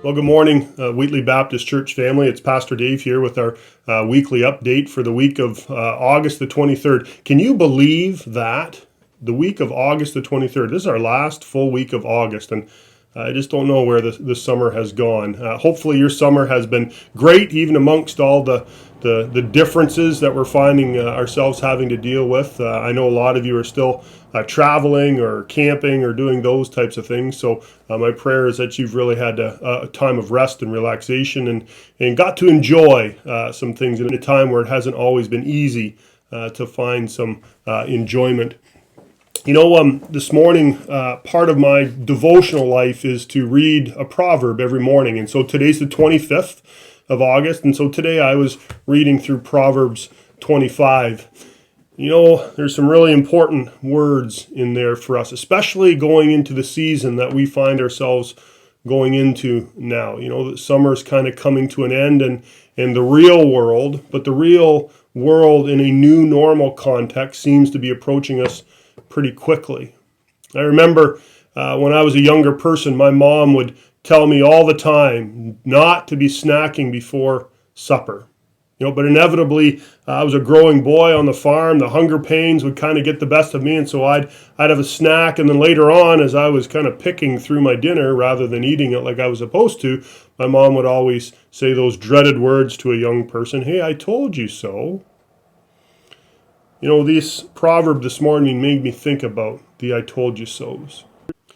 Well, good morning, Wheatley Baptist Church family. It's Pastor Dave here with our weekly update for the week of August the 23rd. Can you believe that? The week of August the 23rd. This is our last full week of August, and I just don't know where this summer has gone. Hopefully your summer has been great, even amongst all the differences that we're finding ourselves having to deal with. I know a lot of you are still traveling or camping or doing those types of things. So my prayer is that you've really had a time of rest and relaxation and got to enjoy some things in a time where it hasn't always been easy to find some enjoyment. You know, this morning, part of my devotional life is to read a proverb every morning. And so today's the 25th of August. And so today I was reading through Proverbs 25. You know, there's some really important words in there for us, especially going into the season that we find ourselves going into now. You know, the summer's kind of coming to an end and the real world, but the real world in a new normal context seems to be approaching us pretty quickly. I remember when I was a younger person, my mom would tell me all the time not to be snacking before supper. You know, but inevitably, I was a growing boy on the farm. The hunger pains would kind of get the best of me, and so I'd have a snack, and then later on, as I was kind of picking through my dinner rather than eating it like I was supposed to, my mom would always say those dreaded words to a young person, "Hey, I told you so." You know, this proverb this morning made me think about the "I told you so's."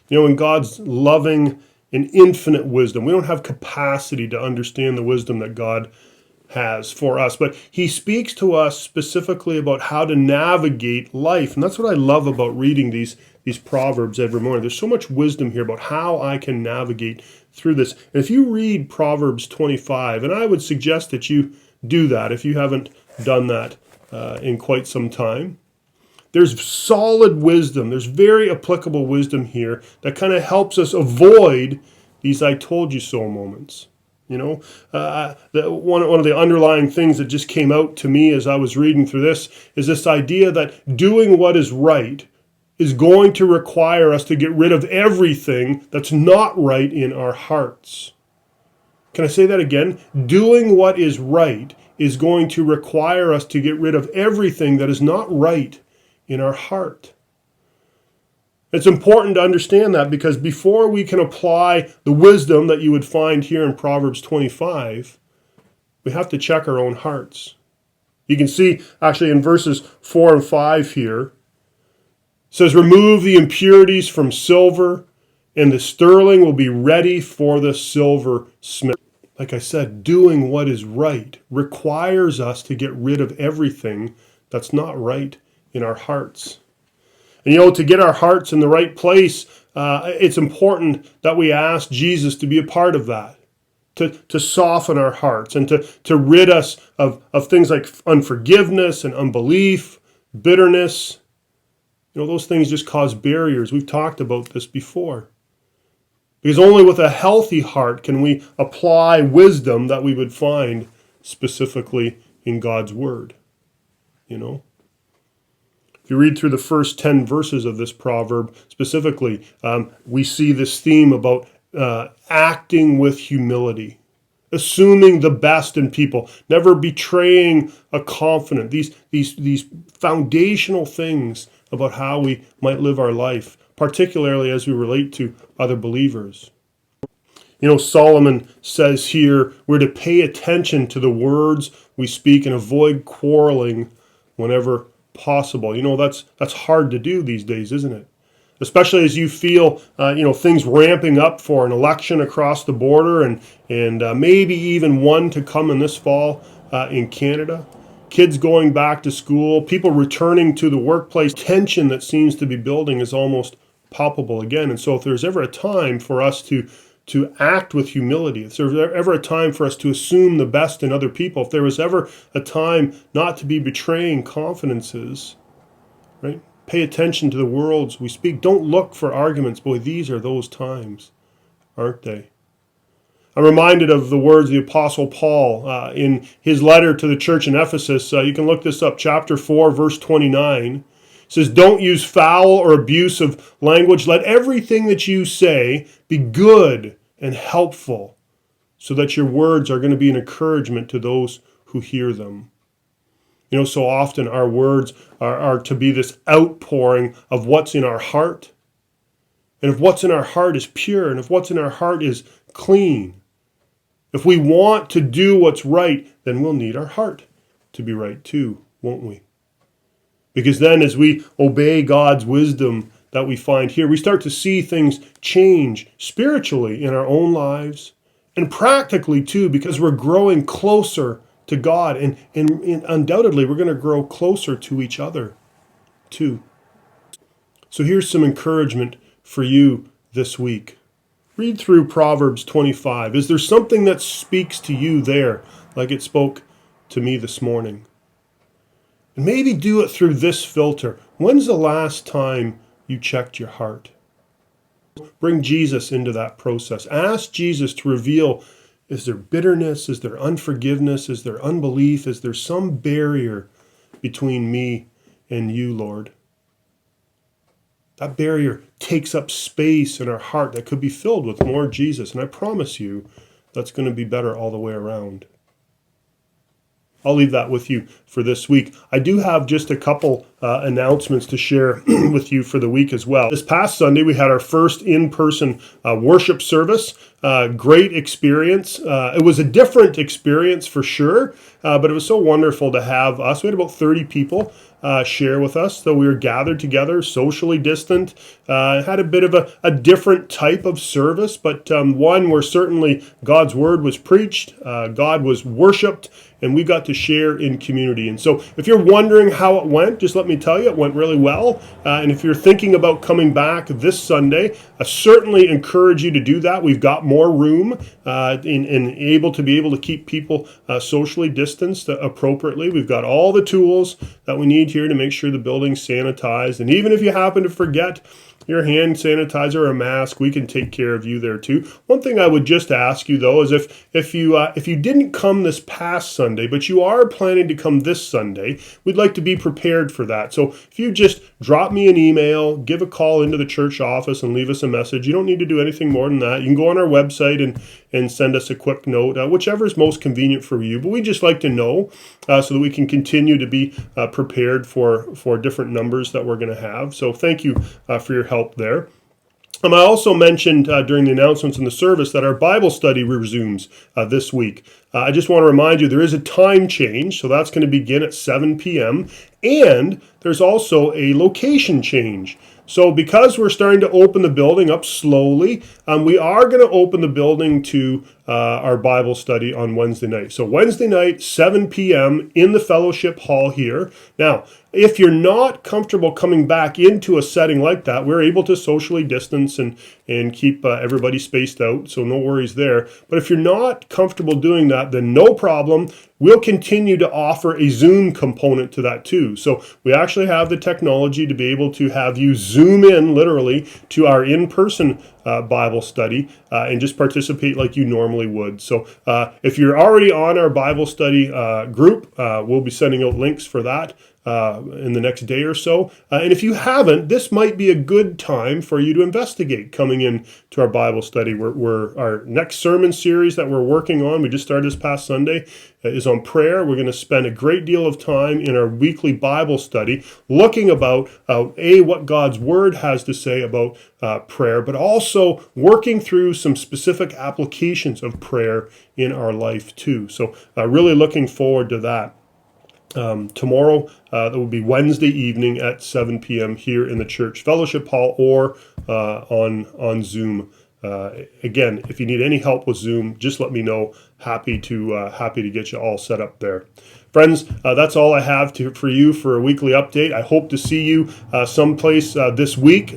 You know, in God's loving and infinite wisdom, we don't have capacity to understand the wisdom that God has for us, but he speaks to us specifically about how to navigate life. And that's what I love about reading these proverbs every morning. There's so much wisdom here about how I can navigate through this. And if you read Proverbs 25, and I would suggest that you do that if you haven't done that in quite some time, there's solid wisdom. There's very applicable wisdom here that kind of helps us avoid these "I told you so" moments. You know, one of the underlying things that just came out to me as I was reading through this is this idea that doing what is right is going to require us to get rid of everything that's not right in our hearts. Can I say that again? Doing what is right is going to require us to get rid of everything that is not right in our heart. It's important to understand that, because before we can apply the wisdom that you would find here in Proverbs 25, we have to check our own hearts. You can see actually in verses 4 and 5 here, it says, "Remove the impurities from silver, and the sterling will be ready for the silversmith." Like I said, doing what is right requires us to get rid of everything that's not right in our hearts. And you know, to get our hearts in the right place, it's important that we ask Jesus to be a part of that, to soften our hearts and to rid us of things like unforgiveness and unbelief, bitterness. You know, those things just cause barriers. We've talked about this before. Because only with a healthy heart can we apply wisdom that we would find specifically in God's Word. You know? If you read through the first 10 verses of this proverb specifically, we see this theme about acting with humility, assuming the best in people, never betraying a confidence. These foundational things about how we might live our life, particularly as we relate to other believers. You know, Solomon says here we're to pay attention to the words we speak and avoid quarreling whenever possible. You know, that's hard to do these days, isn't it? Especially as you feel, things ramping up for an election across the border and maybe even one to come in this fall in Canada. Kids going back to school, people returning to the workplace. Tension that seems to be building is almost palpable again. And so if there's ever a time for us to act with humility, if there's ever a time for us to assume the best in other people, if there was ever a time not to be betraying confidences, right? Pay attention to the words we speak. Don't look for arguments. Boy, these are those times, aren't they? I'm reminded of the words of the Apostle Paul in his letter to the church in Ephesus. You can look this up, chapter 4, verse 29. It says, "Don't use foul or abusive language. Let everything that you say be good and helpful so that your words are going to be an encouragement to those who hear them. You know, so often our words are to be this outpouring of what's in our heart. And if what's in our heart is pure, and if what's in our heart is clean, if we want to do what's right, then we'll need our heart to be right too, won't we? Because then as we obey God's wisdom that we find here, we start to see things change spiritually in our own lives and practically too, because we're growing closer to God, and undoubtedly we're going to grow closer to each other too. So here's some encouragement for you this week. Read through Proverbs 25. Is there something that speaks to you there like it spoke to me this morning? And maybe do it through this filter. When's the last time you checked your heart? Bring Jesus into that process. Ask Jesus to reveal, is there bitterness? Is there unforgiveness? Is there unbelief? Is there some barrier between me and you, Lord? That barrier takes up space in our heart that could be filled with more Jesus. And I promise you, that's going to be better all the way around. I'll leave that with you for this week. I do have just a couple announcements to share with you for the week as well. This past Sunday, we had our first in-person worship service. Great experience. It was a different experience for sure, but it was so wonderful to have us. We had about 30 people share with us, though we were gathered together, socially distant. Had a bit of a different type of service, but one where certainly God's word was preached, God was worshiped, and we got to share in community. And so if you're wondering how it went, just let me tell you, it went really well. And if you're thinking about coming back this Sunday, I certainly encourage you to do that. We've got more room and able to keep people socially distanced appropriately. We've got all the tools that we need here to make sure the building's sanitized. And even if you happen to forget your hand sanitizer or a mask, we can take care of you there too. One thing I would just ask you though is if you didn't come this past Sunday, but you are planning to come this Sunday, we'd like to be prepared for that. So if you just drop me an email, give a call into the church office and leave us a message. You don't need to do anything more than that. You can go on our website and send us a quick note, whichever is most convenient for you. But we just like to know so that we can continue to be prepared for different numbers that we're going to have. So thank you for your help there. I also mentioned during the announcements in the service that our Bible study resumes this week. I just want to remind you there is a time change, so that's going to begin at 7 p.m. And there's also a location change. So because we're starting to open the building up slowly, we are going to open the building to our Bible study on Wednesday night. So Wednesday night, 7 p.m. in the fellowship hall here. Now, if you're not comfortable coming back into a setting like that, we're able to socially distance and keep everybody spaced out, so no worries there. But if you're not comfortable doing that, then no problem. We'll continue to offer a Zoom component to that too. So we actually have the technology to be able to have you Zoom in literally to our in-person Bible study and just participate like you normally would. So if you're already on our Bible study group, we'll be sending out links for that in the next day or so. And if you haven't, this might be a good time for you to investigate coming in to our Bible study. Our next sermon series that we're working on, we just started this past Sunday, is on prayer. We're going to spend a great deal of time in our weekly Bible study looking about, what God's Word has to say about prayer, but also working through some specific applications of prayer in our life too. So really looking forward to that. Tomorrow, that will be Wednesday evening at 7 p.m. here in the church fellowship hall or on Zoom. Again, if you need any help with Zoom, just let me know. Happy to get you all set up there. Friends, that's all I have for you for a weekly update. I hope to see you someplace this week,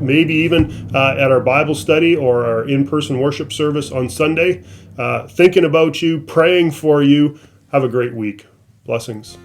maybe even at our Bible study or our in-person worship service on Sunday. Thinking about you, praying for you. Have a great week. Blessings.